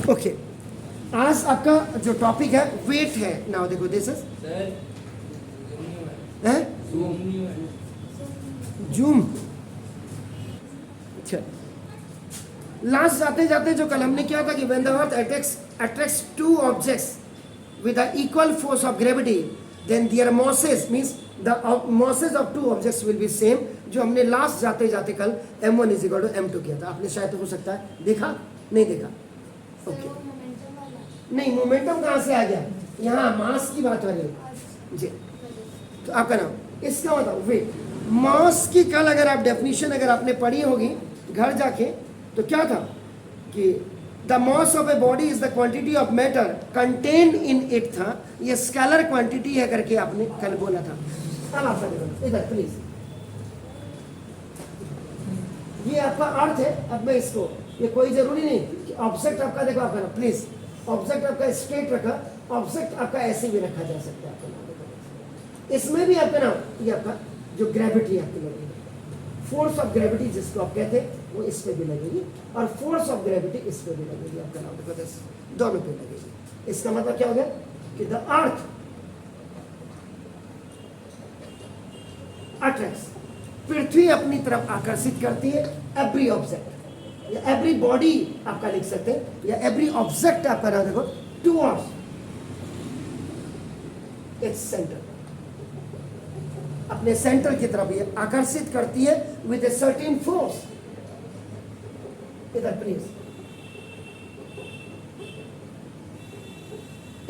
Okay, आज आपका जो टॉपिक है वेट है। नाउ देखो दिस इज जूम। अच्छा, लास्ट जाते जाते जो कल हमने किया था कि when the earth attracts two objects with the equal force of gravity, then their masses means the masses of two objects will be same। जो हमने लास्ट जाते जाते कल m1 is equal to m2 किया था। आपने शायद हो सकता है देखा, नहीं देखा? ओके, नहीं मोमेंटम कहाँ से आ गया? यहाँ मास की बात हो रही है जी। तो आपका नाम इसका बताओ वेट। मास की कल अगर आप डेफिनेशन अगर आपने पढ़ी होगी घर जाके, तो क्या था कि the mass of a body is the quantity of matter contained in it था। ये स्केलर क्वांटिटी है करके आपने कल बोला था। अब आपका देखो इधर प्लीज, ये आपका अर्थ है। अब मैं इसको, ये कोई जरूरी नहीं कि ऑब्जेक्ट आपका देखो आपका ना प्लीज, ऑब्जेक्ट आपका स्ट्रेट रखा, ऑब्जेक्ट आपका ऐसे भी रखा जा सकता है आपका नाम। इसमें भी आपका नाम ये आपका जो ग्रेविटी आपकी लगेगी, फोर्स ऑफ ग्रेविटी जिसको आप कहते हैं वो इस पे भी लगेगी, और फोर्स ऑफ ग्रेविटी इस पे भी लगेगी आपका नाम देखो, दोनों पे लगेगी। इसका मतलब क्या हो गया कि द अर्थ अट्रैक्ट्स, पृथ्वी अपनी तरफ आकर्षित करती है एवरी ऑब्जेक्ट, या एवरी बॉडी आपका लिख सकते हैं, या एवरी ऑब्जेक्ट आपका नाम देखो टुवर्ड्स इट्स सेंटर, अपने सेंटर की तरफ ये आकर्षित करती है विद ए सर्टेन फोर्स। इधर प्लीज,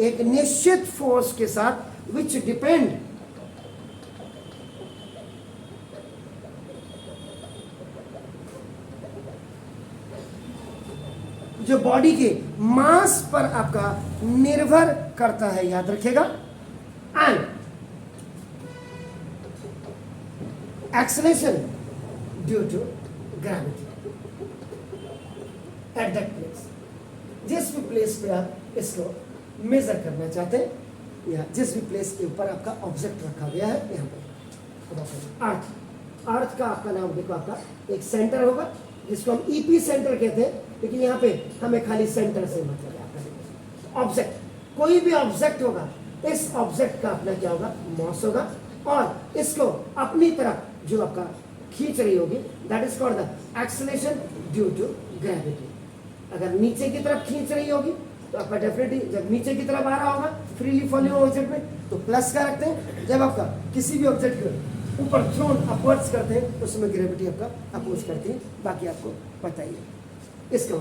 एक निश्चित फोर्स के साथ विच डिपेंड जो बॉडी के मास पर आपका निर्भर करता है, याद रखिएगा। And acceleration due to gravity at that place, जिस भी प्लेस पे आप इसको मेजर करना चाहते हैं, या जिस भी प्लेस के ऊपर आपका ऑब्जेक्ट रखा गया है, यहाँ पर अर्थ, अर्थ का आपका नाम देखो, आपका एक सेंटर होगा जिसको हम ईपी सेंटर कहते हैं, लेकिन यहाँ पे हमें खाली सेंटर से मतलब है आपका ऑब्जेक्ट। कोई भी ऑब्जेक्ट होगा, इस ऑब्जेक्ट का अपना क्या होगा, मास होगा, और इसको अपनी तरफ जो आपका खींच रही होगी, that is called the acceleration due to gravity. अगर नीचे की तरफ खींच रही होगी तो आपका डेफिनेटली, जब नीचे की तरफ आ रहा होगा फ्रीली फॉलिंग ऑब्जेक्ट में तो प्लस का रखते हैं, जब आपका किसी भी ऑब्जेक्ट को ऊपर थ्रोन अपवर्ड्स करते हैं उसमें ग्रेविटी आपका अपोज करती है। बाकी आपको पता ही है इसका।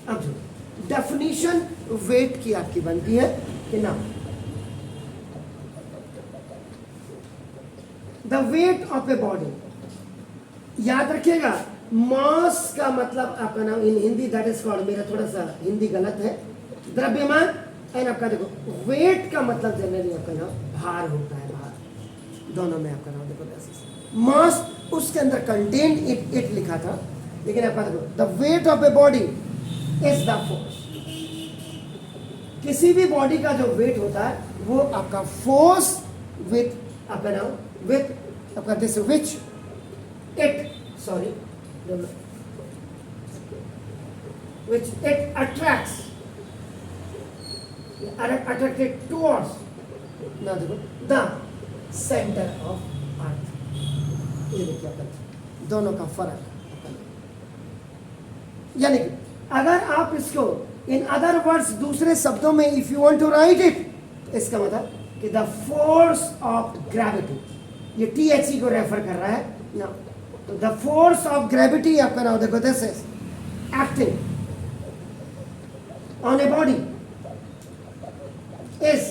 अब जो डेफिनेशन वेट की आपकी बनती है कि ना, the weight of a body, याद रखिएगा मास का मतलब आपका नाम इन हिंदी दैट इज कॉल्ड, मेरा थोड़ा सा हिंदी गलत है, द्रव्यमान। एंड आपका देखो वेट का मतलब जनरली आपका नाम भार होता है, भार दोनों में आपका नाम देखो। मास उसके अंदर कंटेन इट लिखा था, लेकिन आपका देखो the weight of a body is the force. किसी भी बॉडी का जो वेट होता है वो आपका फोर्स विथ आपका नाम विथ आपका this which it sorry which it attracts, attracted towards now the center of earth। ये देखिए आपका दोनों का फर्क। यानी कि अगर आप इसको इन अदर वर्ड्स दूसरे शब्दों में if you want to write it, इसका मतलब कि द फोर्स ऑफ ग्रेविटी, ये THE को रेफर कर रहा है ना। The force of gravity आपका नाम देखो, this is acting on a body is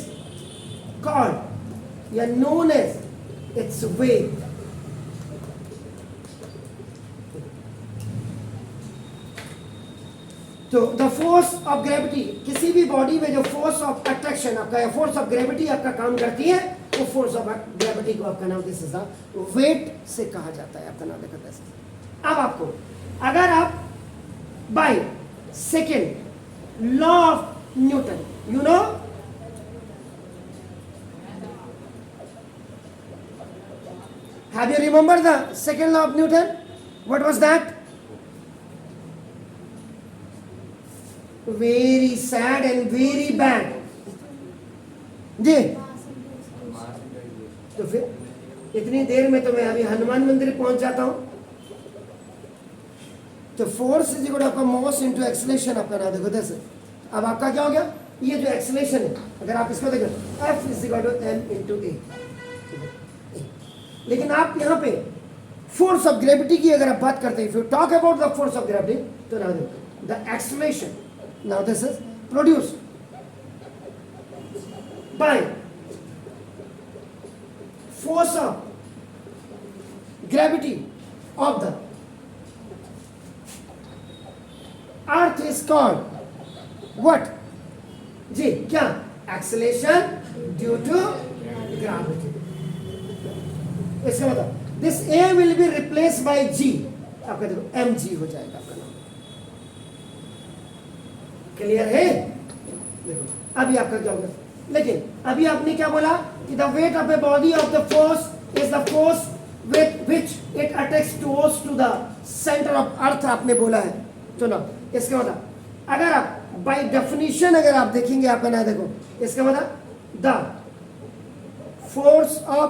called या known as its weight। तो द फोर्स ऑफ ग्रेविटी, किसी भी बॉडी में जो फोर्स ऑफ अट्रैक्शन आपका या फोर्स ऑफ ग्रेविटी आपका काम करती है, वो फोर्स ऑफ ग्रेविटी को आपका नाम दिस इज द वेट से कहा जाता है आपका नाम देखा था। अब आपको अगर आप by second law of Newton, you know have you remember the second law of Newton, what was that? Very sad and very bad जी। तो फिर इतनी देर में तो मैं अभी हनुमान मंदिर पहुंच जाता हूं। तो फोर्स इज इक्वल टू आपका मास इनटू एक्सेलरेशन आपका ना देखो जैसे अब आपका क्या हो गया, ये जो एक्सेलरेशन है अगर आप इसको देखो F is equal to m into a। लेकिन आप यहाँ पे फोर्स ऑफ ग्रेविटी की अगर आप बात करते हैं, if you talk about the force of gravity, तो नाउ देखो the acceleration now this is produced by force of gravity of the earth is called what जी क्या, acceleration due to gravity। इसका मतलब this A will be replaced by G, आपका देखो mg हो जाएगा आपका नाम। क्लियर है? देखो अभी आपका क्या होगा, लेकिन अभी आपने क्या बोला कि the weight of a body of the force is the force with which it attacks towards to the centre of earth आपने बोला है। तो ना इसका मतलब अगर आप बाय डेफिनेशन अगर आप देखेंगे आपका ना देखो इसका मतलब the force of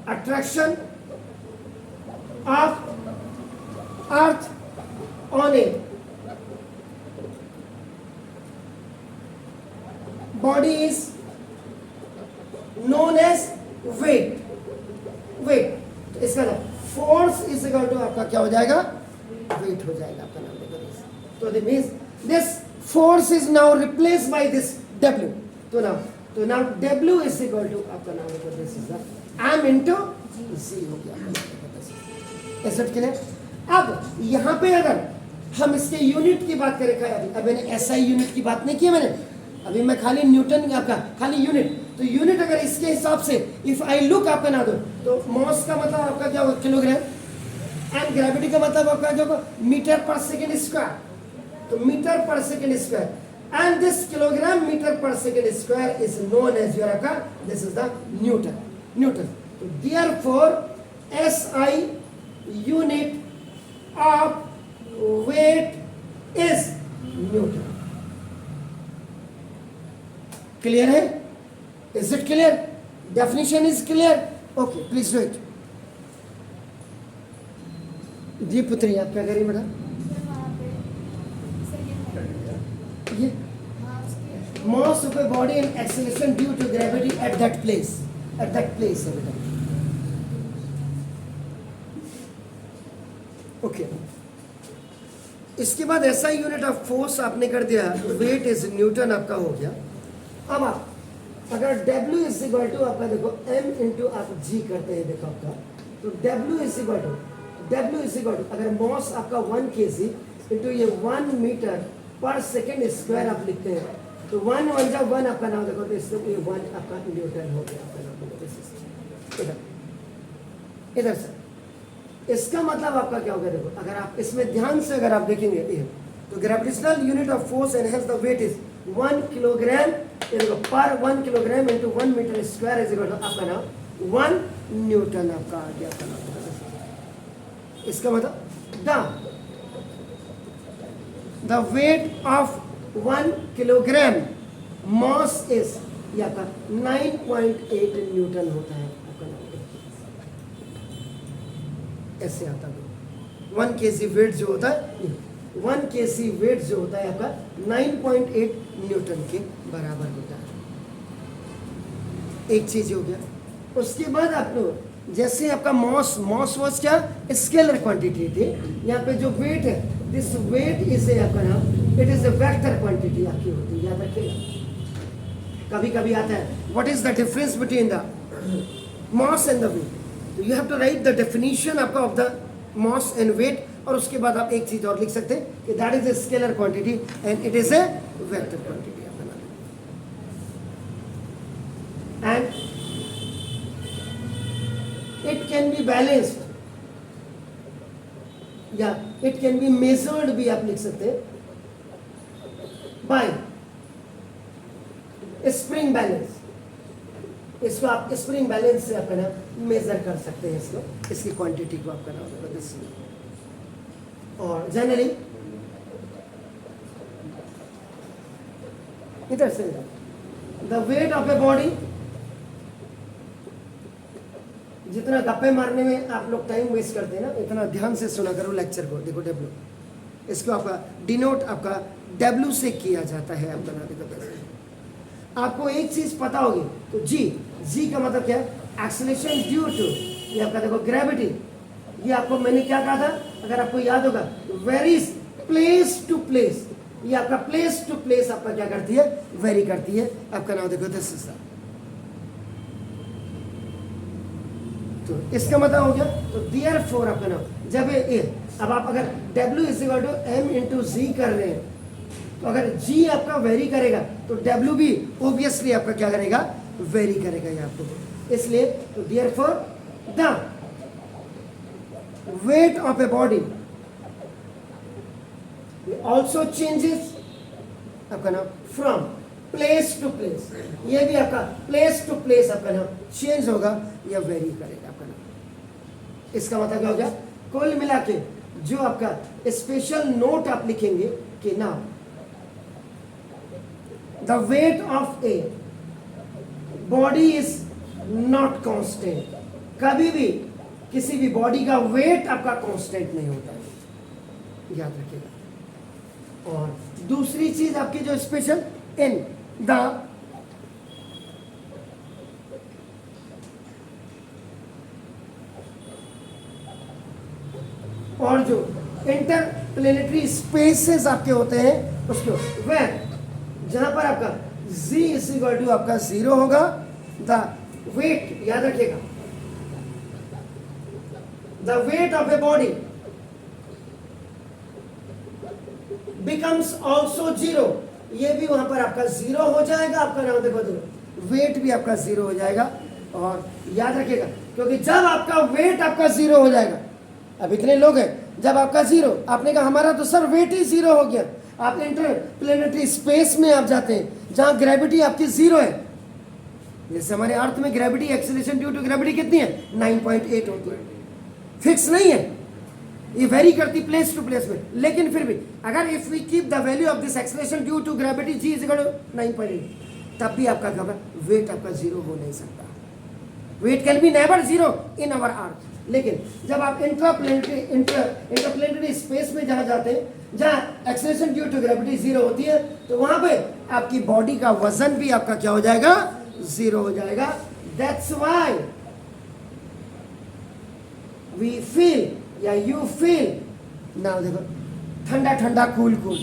attraction of earth on A body is known as weight। weight इसका फोर्स इज इक्वल टू आपका क्या हो जाएगा, वेट हो जाएगा आपका नाम देखो। तो this means this force is now replaced by this W। तो now W is equal to आपका नाम देखो this is the m into c हो गया। Is it clear? अब यहाँ पे अगर हम इसके यूनिट की बात करें, अभी मैंने SI यूनिट की बात नहीं की मैंने, अभी मैं खाली न्यूटन आपका खाली यूनिट। तो यूनिट अगर इसके हिसाब से इफ आई लुक आपका ना दो तो मास का मतलब आपका क्या होगा किलोग्राम एंड ग्रेविटी का मतलब आपका क्या होगा मीटर पर सेकेंड स्क्वायर। तो metre per second square and this kilogram metre per second square is known as your आपका दिस इज द न्यूटन। तो therefore SI unit of weight is newton. Clear है? Is it clear? Definition is clear? Okay please do it. जी पुत्री आप क्या करिए बेटा? ये mass of a body and acceleration due to gravity at that place है बेटा। ओके इसके बाद ऐसा यूनिट ऑफ फोर्स आपने कर दिया, वेट इज न्यूटन आपका हो गया। अब आप अगर W इज इक्वल टू आपका देखो m इंटू आप G करते हैं देखो आपका, तो W इज इक्वल टू अगर मास आपका 1 kg इंटू ये 1 मीटर पर सेकेंड स्क्वायर आप लिखते हैं, तो 1 1 जा 1 आपका नाम देखो, तो इससे ये 1 आपका न्यूटन हो गया आपका नाम। इधर से इसका मतलब आपका क्या होगा देखो, अगर आप इसमें ध्यान से अगर आप देखेंगे ये तो gravitational unit of force and hence the weight is 1 kilogram पर 1 kilogram into 1 metre square is equal to आपका नाम 1 न्यूटन आपका आ गया आपका नाम। इसका मतलब the weight of 1 kilogram mass is ये आपका 9.8 न्यूटन होता है आपका नाम। ऐसे आता है 1 kg वेट जो होता है 1 kg वेट जो होता है आपका 9.8 न्यूटन के बराबर होता है। एक चीज हो गया। उसके बाद आप लोग जैसे आपका मास वास क्या स्केलर क्वांटिटी थी, यहाँ पे जो वेट है दिस वेट इज आपका नाम it is a vector quantity आपकी होती है, याद रखिएगा। कभी कभी आता है what is the difference between the mass and the weight, तो you have to write the definition आपका of the mass and weight, और उसके बाद आप एक चीज और लिख सकते हैं कि that is a scalar quantity and it is a vector quantity and it can be balanced या इट कैन बी मेजर्ड भी आप लिख सकते हैं बाय स्प्रिंग बैलेंस। इसको आप स्प्रिंग बैलेंस से अपना मेजर कर सकते हैं इसको, इसकी क्वांटिटी को आप करना होगा। और जनरली इधर से the weight of a body, जितना गप्पे मारने में आप लोग टाइम वेस्ट करते हैं ना, इतना ध्यान से सुना करो लेक्चर को। देखो डब्ल्यू, इसको आपका डिनोट आपका डब्ल्यू से किया जाता है आपका ना। देखो आपको एक चीज पता होगी तो जी का मतलब क्या है? एक्सेलरेशन ड्यू टू, ये आपका देखो ग्रेविटी। ये आपको मैंने क्या कहा था, अगर आपको याद होगा, वेरीज प्लेस टू प्लेस। ये आपका प्लेस टू प्लेस आपका क्या करती है? वेरी करती है आपका नाम। देखो दिस इज तो इसका मतलब हो गया। तो देयरफॉर आपका नाम जब ये अब आप अगर W is equal to M into g कर रहे हैं, तो अगर G आपका वेरी करेगा तो W भी ऑब्वियसली आपका क्या करेगा? वेरी करेगा ये आपको। इसलिए तो therefore the weight of a body also changes आपका नाम फ्रॉम प्लेस टू प्लेस। ये भी आपका प्लेस टू प्लेस आपका नाम चेंज होगा या वेरी करेगा आपका नाम। इसका मतलब क्या हो गया? कुल मिला के जो आपका स्पेशल नोट आप लिखेंगे कि ना the weight of a body is not constant. कभी भी किसी भी बॉडी का वेट आपका कांस्टेंट नहीं होता है, याद रखिएगा। और दूसरी चीज आपकी जो स्पेशल इन द और जो इंटरप्लेनेटरी स्पेसेस आपके होते हैं उसको वेर जहां पर आपका z इज इक्वल टू आपका 0 होगा, द वेट याद रखिएगा, the weight of a body becomes also 0। ये भी वहां पर आपका 0 हो जाएगा आपका नाम। देखो वेट भी आपका 0 हो जाएगा। और याद रखिएगा क्योंकि जब आपका वेट आपका 0 हो जाएगा, अब इतने लोग हैं, जब आपका 0, आपने कहा हमारा तो सर वेट ही 0 हो गया। आप इंटरप्लेनेटरी स्पेस में आप जाते हैं जहां ग्रेविटी आपकी 0 है। जैसे हमारे अर्थ में gravity acceleration due to gravity कितनी है? 9.8 होती है, फिक्स नहीं है, ये वेरी करती प्लेस टू प्लेस में। लेकिन फिर भी अगर if we keep the value of this acceleration due to gravity g is equal to 9.8, तब भी आपका क्या वेट आपका 0 हो नहीं सकता। Weight can be never 0 in our earth. लेकिन जब आप इंटरप्लेनेटरी स्पेस में जहां जाते हैं, जहां एक्सेलरेशन ड्यू टू ग्रेविटी 0 होती है, तो वहां पे आपकी बॉडी का वजन भी आपका क्या हो जाएगा? 0 हो जाएगा। दैट्स व्हाई वी फील या यू फील नाउ। देखो ठंडा ठंडा कूल कूल,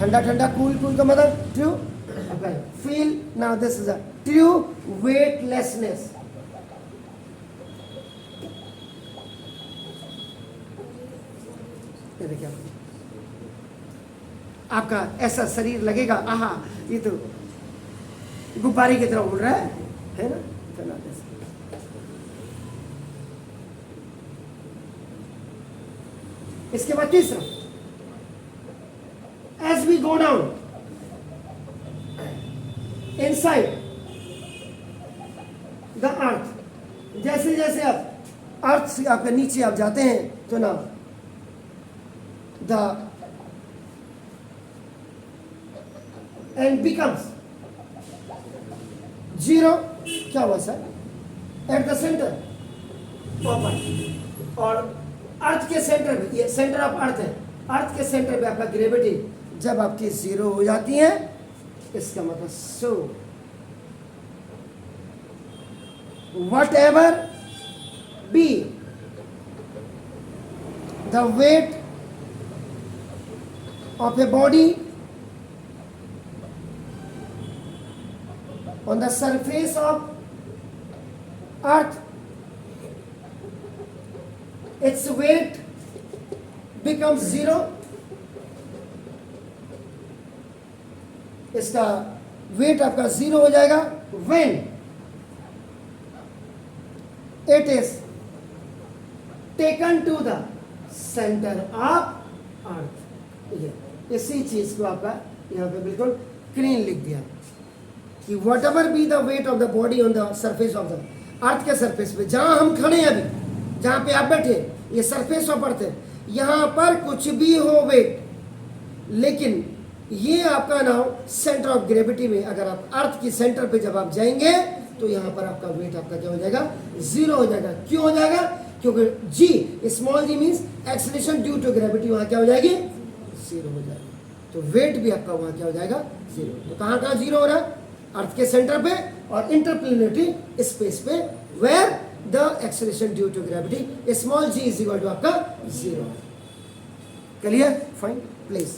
ठंडा ठंडा कूल कूल का मतलब true feel. Now this is a true weightlessness. देखिए आपका ऐसा शरीर लगेगा, आहा ये तो गुब्बारे की तरह उड़ रहा है ना? इसके बाद तीसरा, as we go down inside the earth, जैसे जैसे आप अर्थ से आपके नीचे आप जाते हैं तो ना the and becomes 0 क्या हुआ sir? At the centre of अर्थ। और अर्थ के सेंटर में, ये सेंटर ऑफ अर्थ है, अर्थ के सेंटर पे आपका ग्रेविटी जब आपकी 0 हो जाती है, इसका मतलब so whatever be the weight of a body on the surface of earth, its weight becomes 0। इसका वेट आपका 0 हो जाएगा when it is taken to the center of earth। इसी चीज को आपका यहाँ पे बिल्कुल क्लीन लिख दिया कि what ever be the weight of the body on the surface of the earth के सरफेस पे, जहां हम खड़े हैं अभी, जहां पे आप बैठे, ये सरफेस ऑफ अर्थ है, यहां पर कुछ भी हो वेट, लेकिन ये आपका नाउ सेंटर ऑफ ग्रेविटी में, अगर आप अर्थ की सेंटर पे जब आप जाएंगे तो यहाँ पर आपका वेट आपका क्या हो जाएगा, 0 हो जाएगा। क्यों हो जाएगा, क्योंकि g small g means acceleration due to gravity वहाँ क्या हो जाएगी, 0 हो जाएगी। तो वेट भी आपका वहाँ क्या हो जाएगा, 0। तो कहाँ कहाँ 0 हो रहा है, अर्थ के सेंटर पे और इंटरप्लेनेटरी स्पेस पे, where the acceleration due to gravity small g is equal to आपका 0। Clear, fine, please.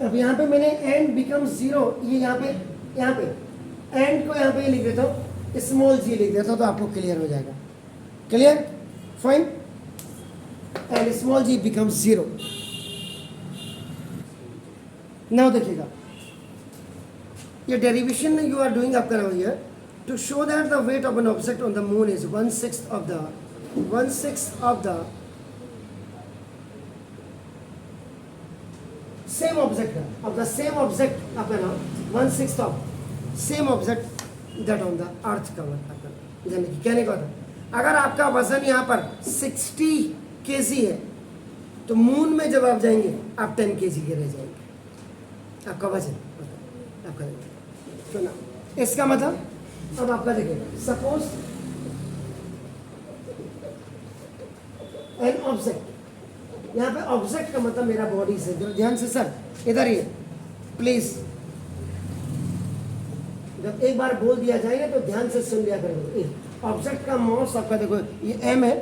अब यहाँ पे मैंने एंड बिकम 0, ये यहाँ पे एंड को यहाँ पे लिख देता हूँ, स्मॉल जी लिख देता हूँ, तो आपको क्लियर हो जाएगा। Clear, fine. And small g become 0। Now देखिएगा, ये डेरिवेशन यू आर डूइंग आपका now here to show that the weight of an object on the moon is 1/6 of the same object of the same object आपका नाम 1/6 of same object that on the earth cover आपका। यानी कि कहने का था, अगर आपका वजन यहाँ पर 60 kg है तो मून में जब आप जाएंगे आप 10 kg के रह जाएंगे, आपका वजन आपका। तो ना इसका मतलब अब आपका देखिएगा, सपोज एन ऑब्जेक्ट, यहाँ पे ऑब्जेक्ट का मतलब मेरा बॉडी से, ध्यान से सर इधर ही प्लीज, जब एक बार बोल दिया जाएगा तो ध्यान से सुन लिया करेंगे। ऑब्जेक्ट का मास आपका देखो ये m है,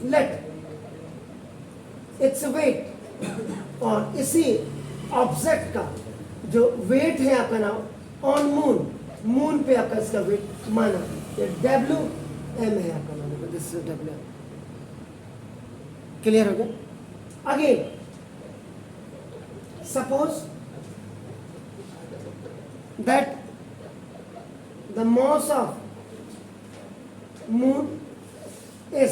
लेट इट्स वेट, और इसी ऑब्जेक्ट का जो वेट है आपका नाम ऑन मून पे आपका इसका वेट माना, ये WM है आपका नाम, दिस इज WM। क्लियर हो गया। Again suppose that the mass of moon is,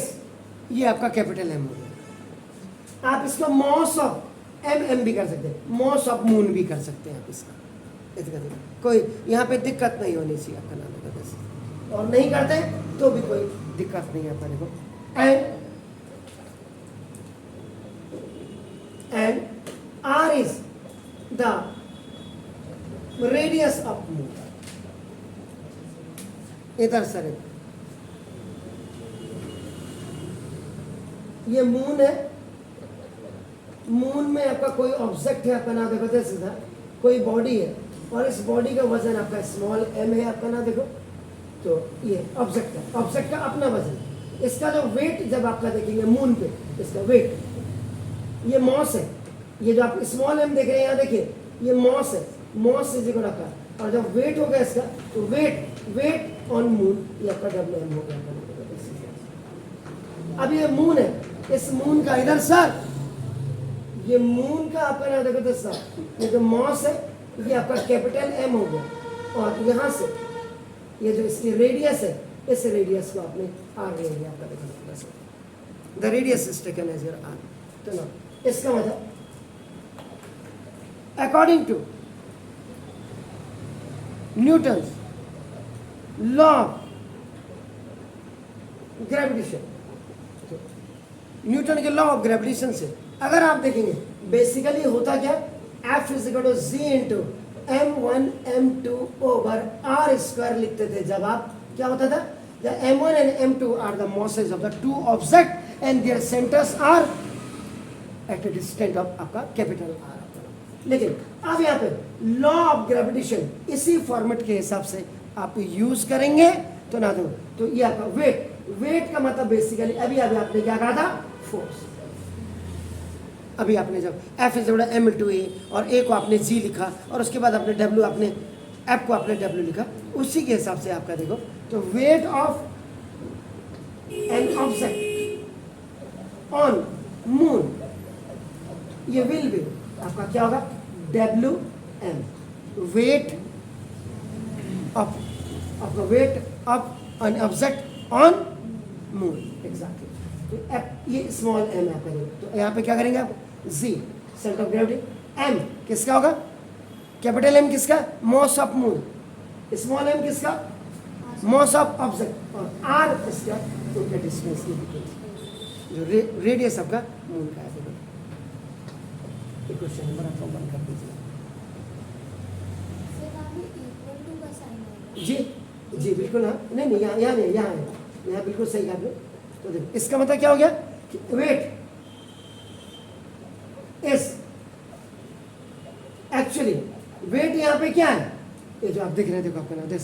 ये आपका कैपिटल M हो गया। आप इसको मास ऑफ MM भी कर सकते हैं, मास ऑफ मून भी कर सकते हैं आप इसका। कोई यहाँ पे दिक्कत नहीं होनी चाहिए आपका नाम का, बस। और नहीं करते तो भी कोई दिक्कत नहीं है अपने को। And R is the radius of moon। इधर सर ये मून है, मून में आपका कोई ऑब्जेक्ट है आपका नाम देखो, सीधा कोई बॉडी है और इस बॉडी का वजन आपका स्मॉल m है आपका ना देखो, तो ये ऑब्जेक्ट का अपना वजन, इसका जो वेट जब आपका देखेंगे मून पे, इसका वेट, ये मॉस है, ये जो आप स्मॉल m देख रहे हैं यहाँ देखिए, ये मॉस है, मॉस इज इक्वल टू, और जब वेट होगा इसका तो वेट ऑन मून, ये आपका WM हो गया। अब ये मून है, इस मून का इधर सर, ये मून का आपका ना देखो सर, ये जो मॉस है ये आपका कैपिटल M हो गया, और यहाँ से ये जो इसकी रेडियस है, इस रेडियस को आपने R ले लिया आपका देखो, the radius is taken as your R। तो ना इसका मतलब according to Newton's law of gravitation, Newton के लॉ ऑफ ग्रेविटेशन से अगर आप देखेंगे बेसिकली होता क्या, F is equal to G into M1 M2 over R square लिखते थे जब आप, क्या होता था, the M1 and M2 are the masses of the two objects and their centers are at a distance of आपका कैपिटल R। लेकिन अब यहाँ पे लॉ ऑफ ग्रेविटेशन इसी फॉर्मेट के हिसाब से आप यूज करेंगे तो ना तो ये आपका वेट का मतलब बेसिकली अभी आपने क्या कहा था, फोर्स। अभी आपने जब F is equal to M into A और A को आपने G लिखा और उसके बाद आपने W, आपने F को आपने W लिखा, उसी के हिसाब से आपका देखो तो wait of an object on moon, ये विल बी आपका क्या होगा, WM, वेट ऑफ आपका wait of an object on moon, exactly. तो F ये स्मॉल m आपका देखो, तो यहाँ पे क्या करेंगे आप, G centre of gravity, M किसका होगा, कैपिटल M किसका, mass of moon, small m किसका, मास ऑफ ऑब्जेक्ट, और R इसका उनका डिस्टेंस, जो रेडियस आपका मून का है। इक्वेशन नंबर आपका 1 कर दीजिए। जी जी बिल्कुल, हाँ नहीं नहीं, यहाँ यहाँ नहीं, यहाँ बिल्कुल सही कहा आपने। तो देखो इसका मतलब क्या हो गया कि वेट इज एक्चुअली, वेट यहाँ पे क्या है, ये जो आप देख रहे हैं, देखो आपका नाम देख,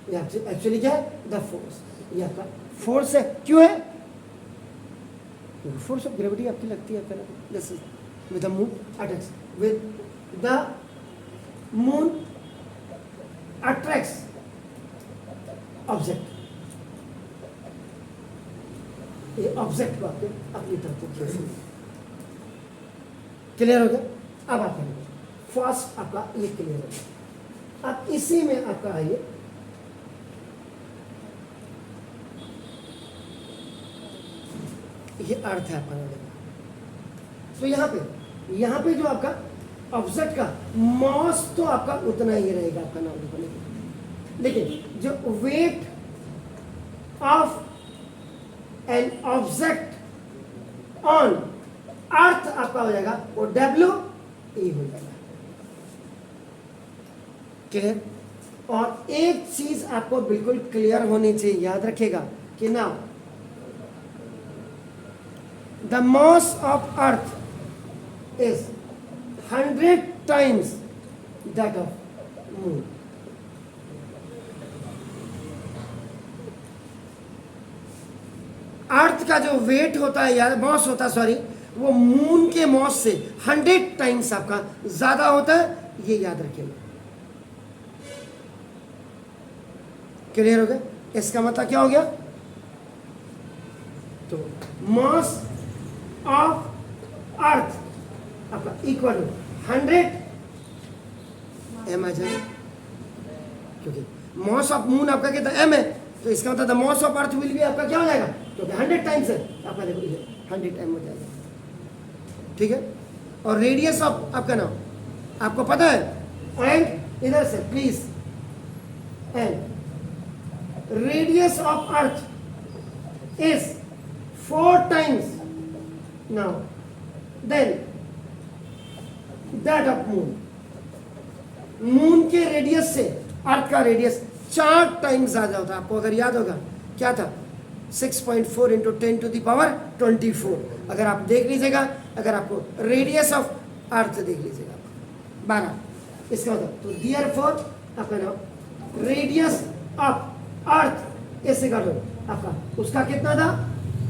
ये एक्चुअली क्या है, द फोर्स, ये आपका फोर्स है। क्यों है, फोर्स ऑफ ग्रेविटी आपकी लगती है आपका नाम, this is with the moon attacks, with the moon attracts object, ये ऑब्जेक्ट को आपके अपनी तरफ को खींचेगा। क्लियर हो गया। अब आप करेंगे फर्स्ट आपका ये क्लियर हो गया। अब इसी में आपका आइए, ये अर्थ है आपका नाम। तो यहाँ पे जो आपका ऑब्जेक्ट का मॉस तो आपका उतना ही रहेगा आपका नाम लिखने के, लेकिन जो wait of an object on earth आपका हो जाएगा वो W E हो जाएगा। क्लियर। और एक चीज आपको बिल्कुल क्लियर होनी चाहिए, याद रखिएगा कि ना the mass of earth is 100 times that of moon। अर्थ का जो वेट होता है या मॉस होता है, सॉरी, वो मून के मॉस से 100 टाइम्स आपका ज्यादा होता है, ये याद रखिएगा। क्लियर हो गया। इसका मतलब क्या हो गया, तो मॉस ऑफ अर्थ आपका इक्वल 100 m आ जाएगा, क्योंकि मॉस ऑफ मून आपका कितना m है, तो इसका मतलब the mass of earth will भी आपका क्या हो जाएगा, क्योंकि 100 टाइम्स है आपका, देखो ये 100 m हो जाएगा। ठीक है। और रेडियस ऑफ आपका नाम आपको पता है, एंड इधर से please, and radius of earth is 4 times now then that of moon। Moon के रेडियस से अर्थ का रेडियस 4 टाइम्स ज्यादा होता है। आपको अगर याद होगा क्या था, 6.4 इंटू 10 to the power 24। अगर आप देख लीजिएगा, अगर आपको रेडियस ऑफ अर्थ देख लीजिएगा 12, इसका मतलब तो देयरफॉर आपका नाम रेडियस ऑफ अर्थ ऐसे कर लो, आपका उसका कितना था,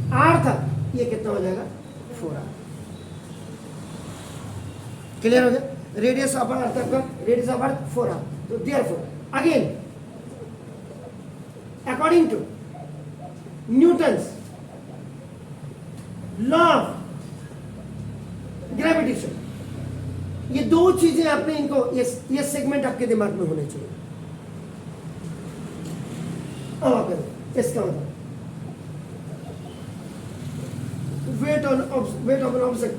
R था, ये कितना हो जाएगा 4R। क्लियर हो गया। रेडियस ऑफ अर्थ आपका, रेडियस ऑफ अर्थ 4R। तो therefore again according to Newton's law of gravitation, ये दो चीजें आपने इनको, ये सेगमेंट आपके दिमाग में होने चाहिए। अब आप इसका मतलब weight of an object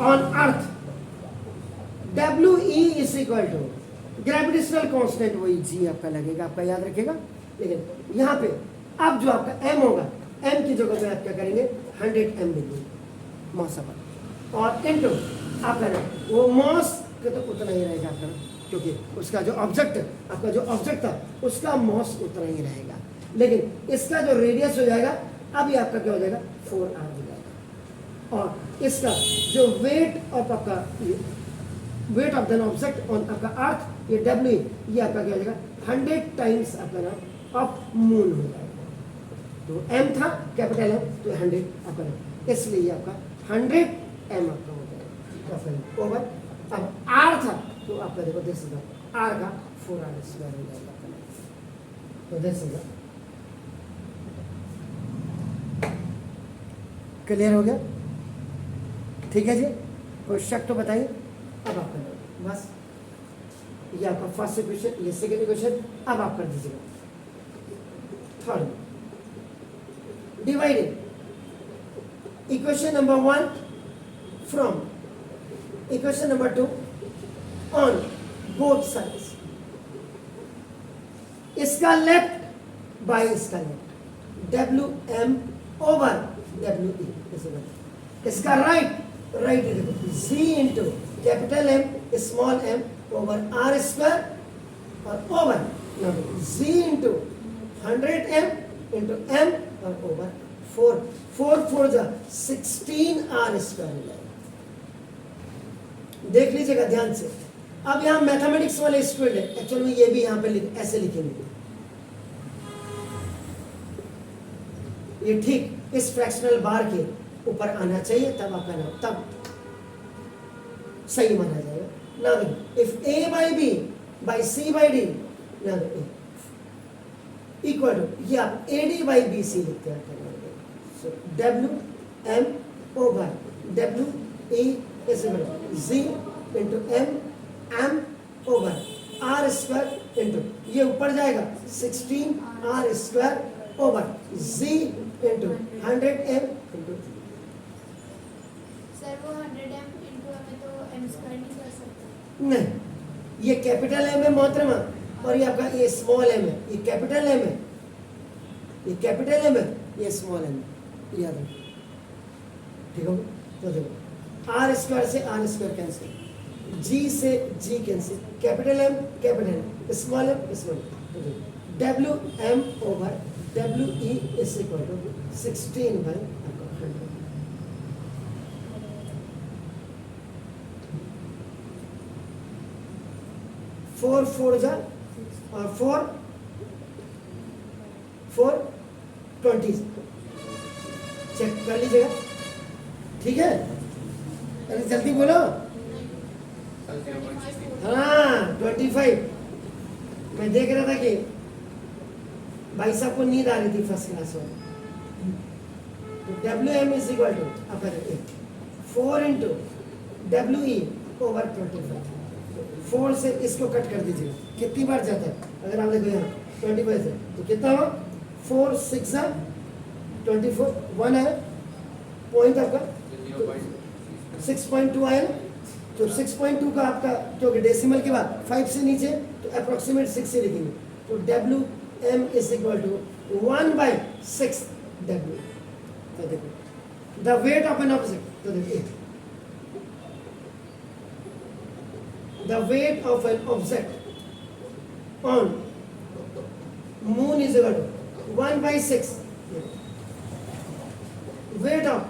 on earth, WE is equal to gravitational constant, वही G आपका लगेगा, आपका याद रखेगा। लेकिन यहाँ पे अब जो आपका M होगा, M की जगह पे आप क्या करेंगे, 100 m लिखेंगे मॉस ऑफ अर्थ, और इनटू आपका ना वो मॉस का तो उतना ही रहेगा आपका, क्योंकि उसका जो ऑब्जेक्ट है, आपका जो ऑब्जेक्ट था उसका मॉस उतना ही रहेगा, लेकिन इसका जो रेडियस हो जाएगा, अभी आपका क्या हो जाएगा, 4R हो जाएगा। और इसका जो वेट ऑफ आपका, weight of the object on आपका अर्थ, ये W, ये आपका क्या हो जाएगा, 100 टाइम्स आपका नाम ऑफ मून हो जाएगा। तो M था कैपिटल M, तो 100 आपका नाम, इसलिए आपका 100 m आपका हो जाएगा ओवर। अब R था तो आपका देखो दिस इज R का 4R स्क्वायर हो जाएगा आपका नाम, तो दिस इज। क्लियर हो गया। ठीक है जी, कोई शक तो बताइए। अब आप कर बस, ये आपका फर्स्ट इक्वेशन, ये सेकंड इक्वेशन, अब आप कर दीजिएगा third. Divided equation number 1 from equation number 2 on both sides, इसका लेफ्ट बाय इसका लेफ्ट, WM ओवर WE, इसका राइट राइट देखो g into capital M small m over r square और over g into 100m into m और over 4 जा 16r square. देख लीजिएगा ध्यान से। अब यहाँ मैथमेटिक्स वाले स्टूडेंट है, एक्चुअल में ये भी यहाँ पे ऐसे लिखेंगे, ये ठीक इस फ्रैक्शनल बार के ऊपर आना चाहिए, तब आपका नाम तब सही माना जाएगा। Now if a by b by c by d now equal to ये आप ad by bc लिखते हैं। So w m over w e is equal to z into m over r square into ये ऊपर जाएगा 16r square over z into 100m into sir वो 100m into हमें तो m स्क्वायर नहीं कर सकते। नहीं, ये कैपिटल एम है मोहतरमा और ये आपका ये स्मॉल एम है। ये कैपिटल एम है, ये कैपिटल एम है, ये स्मॉल एम है, याद रखो। ठीक हो? तो देखो आर स्क्वायर से आर स्क्वायर कैंसिल, जी से g cancel, capital M small m small. तो देखो W M over W E is equal to 16 by 100। Four four जा और 4 20 चेक कर लीजिएगा। ठीक है, अरे जल्दी बोलो। हाँ 25। मैं देख रहा था कि भाई साहब को नींद आ रही थी फर्स्ट क्लास में। तो W M is equal to upper 4 into W E over 25। 4 से इसको कट कर दीजिए, कितनी बार जाता है? अगर आप देखो यहाँ 25 है तो कितना हुआ? 4 6 24 1 है पॉइंट आपका 6.2 आया ना। तो 6.2 का आपका क्योंकि डेसिमल के बाद 5 से नीचे तो अप्रोक्सीमेट 6 से लिखेंगे। तो W M is equal to 1/6 W. तो देखो the weight of an object, तो देखिए the weight of an object on moon is equal to 1/6 weight of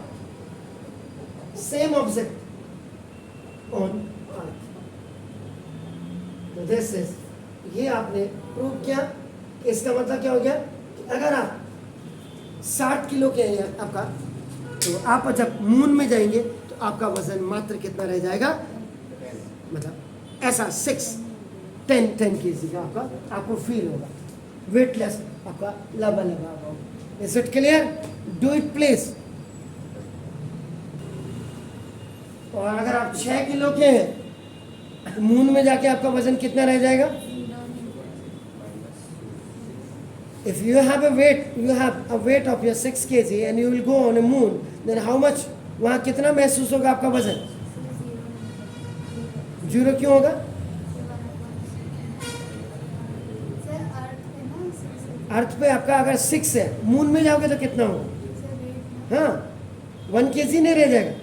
same object on earth। तो this is ये आपने प्रूव किया। इसका मतलब क्या हो गया कि अगर आप 60 किलो के हैं आपका, तो आप जब मून में जाएंगे तो आपका वजन मात्र कितना रह जाएगा? मतलब ऐसा 10 kg का आपको फील होगा, वेटलेस आपका लबा होगा। Is it clear? Do it please. और अगर आप 6 किलो के हैं मून में जाके आपका वजन कितना रह जाएगा? If you have a weight of your 6 kg and you will go on a moon, then how much? वहां कितना महसूस होगा आपका वजन? 0 क्यों होगा? अर्थ पे आपका अगर 6 है, मून में जाओगे तो कितना होगा? हाँ 1 kg नहीं रह जाएगा।